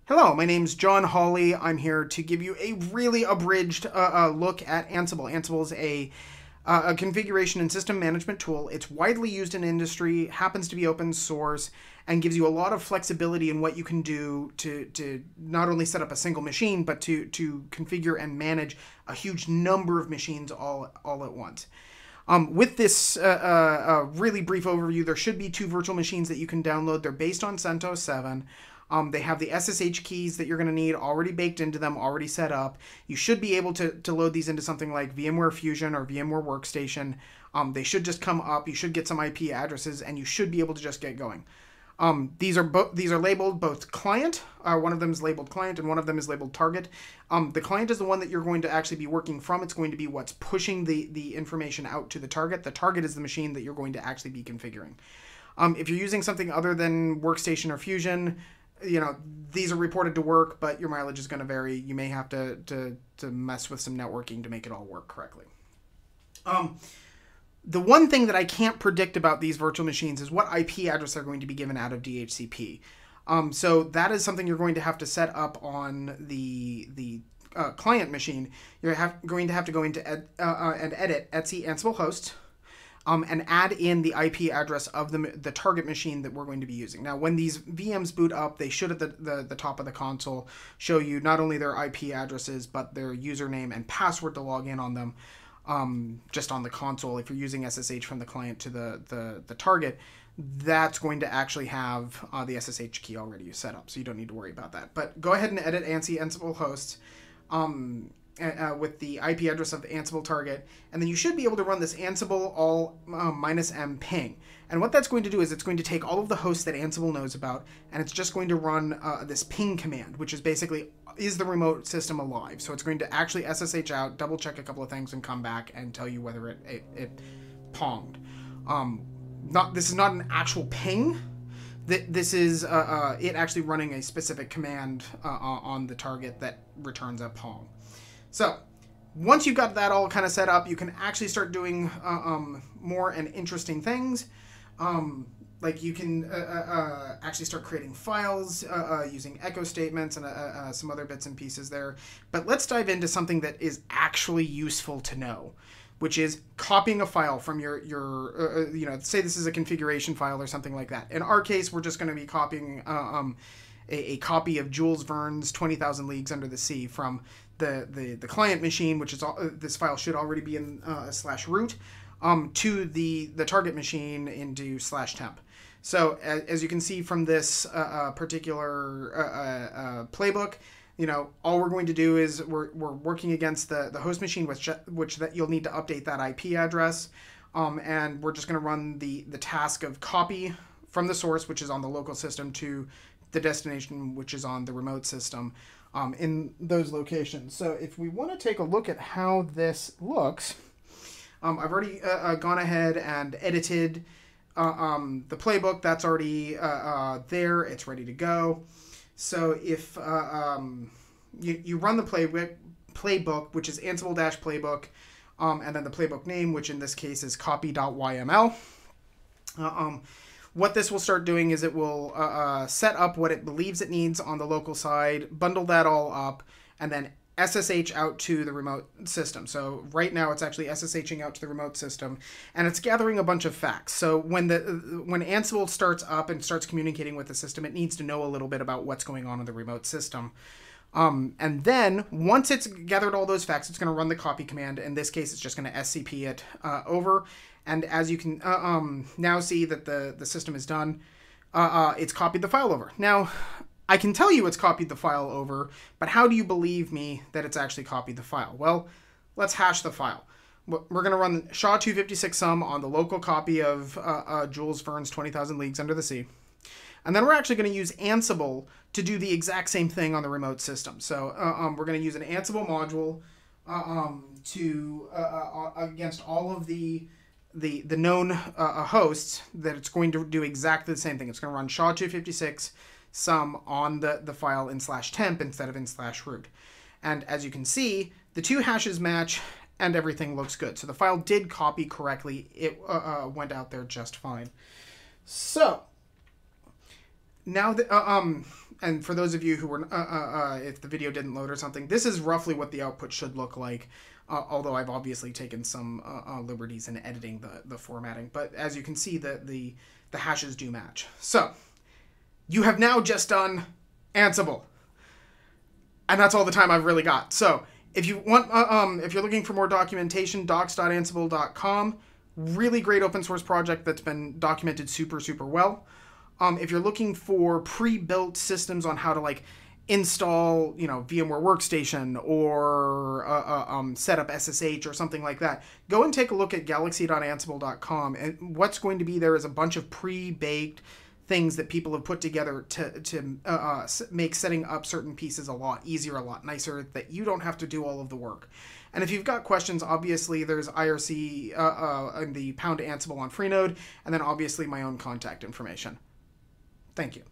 Hello, my name's John Hawley. I'm here to give you a really abridged look at Ansible. Ansible is a configuration and system management tool. It's widely used in industry, happens to be open source, and gives you a lot of flexibility in what you can do to not only set up a single machine, but to configure and manage a huge number of machines all at once. With this really brief overview, there should be two virtual machines that you can download. They're based on CentOS 7. They have the SSH keys that you're going to need already baked into them, already set up. You should be able to load these into something like VMware Fusion or VMware Workstation. They should just come up. You should get some IP addresses, and you should be able to just get going. These are labeled both client. One of them is labeled client, and one of them is labeled target. The client is the one that you're going to actually be working from. It's going to be what's pushing the information out to the target. The target is the machine that you're going to actually be configuring. If you're using something other than Workstation or Fusion, these are reported to work, but your mileage is going to vary. You may have to mess with some networking to make it all work correctly. The one thing that I can't predict about these virtual machines is what IP address they're going to be given out of DHCP. So that is something you're going to have to set up on the client machine. You're going to have to go into and edit etc Ansible host. And add in the IP address of the target machine that we're going to be using. Now, when these VMs boot up, they should at the top of the console show you not only their IP addresses, but their username and password to log in on them, just on the console. If you're using SSH from the client to the target, that's going to actually have the SSH key already set up, so you don't need to worry about that. But go ahead and edit Ansible hosts. With the IP address of the Ansible target, and then you should be able to run this Ansible all -m ping. And what that's going to do is it's going to take all of the hosts that Ansible knows about, and it's just going to run this ping command, which is basically, is the remote system alive? So it's going to actually SSH out, double check a couple of things, and come back and tell you whether it ponged. This is not an actual ping. This is it actually running a specific command on the target that returns a pong. So, once you've got that all kind of set up, you can actually start doing more and interesting things. Like you can actually start creating files using echo statements and some other bits and pieces there. But let's dive into something that is actually useful to know, which is copying a file from your say this is a configuration file or something like that. In our case, we're just going to be copying a copy of Jules Verne's 20,000 Leagues Under the Sea from the client machine, which is this file should already be in /root, to the target machine into /temp. So as you can see from this particular playbook, all we're going to do is we're working against the host machine, which that you'll need to update that IP address, and we're just going to run the task of copy from the source, which is on the local system, to the destination, which is on the remote system, in those locations. So if we want to take a look at how this looks, I've already gone ahead and edited the playbook. That's already there. It's ready to go. So if you run the playbook, which is Ansible-playbook, and then the playbook name, which in this case is copy.yml, what this will start doing is it will set up what it believes it needs on the local side, bundle that all up, and then SSH out to the remote system. So right now it's actually SSHing out to the remote system, and it's gathering a bunch of facts. So when Ansible starts up and starts communicating with the system, it needs to know a little bit about what's going on in the remote system. And then once it's gathered all those facts, it's going to run the copy command. In this case, it's just going to SCP it over. And as you can now see that the system is done, it's copied the file over. Now, I can tell you it's copied the file over, but how do you believe me that it's actually copied the file? Well, let's hash the file. We're going to run SHA-256 sum on the local copy of Jules Verne's 20,000 Leagues Under the Sea. And then we're actually going to use Ansible to do the exact same thing on the remote system. So we're going to use an Ansible module against all of the known hosts, that it's going to do exactly the same thing. It's going to run SHA-256 sum on the file in /temp instead of in /root. And as you can see, the two hashes match and everything looks good. So the file did copy correctly. It went out there just fine. So now, and for those of you who were, if the video didn't load or something, this is roughly what the output should look like. Although I've obviously taken some liberties in editing the formatting, but as you can see, the hashes do match. So you have now just done Ansible, and that's all the time I've really got. So if you want, if you're looking for more documentation, docs.ansible.com. Really great open source project that's been documented super, super well. If you're looking for pre-built systems on how to like install, VMware Workstation or set up SSH or something like that, go and take a look at galaxy.ansible.com. And what's going to be there is a bunch of pre-baked things that people have put together to make setting up certain pieces a lot easier, a lot nicer, that you don't have to do all of the work. And if you've got questions, obviously there's IRC and the # Ansible on Freenode, and then obviously my own contact information. Thank you.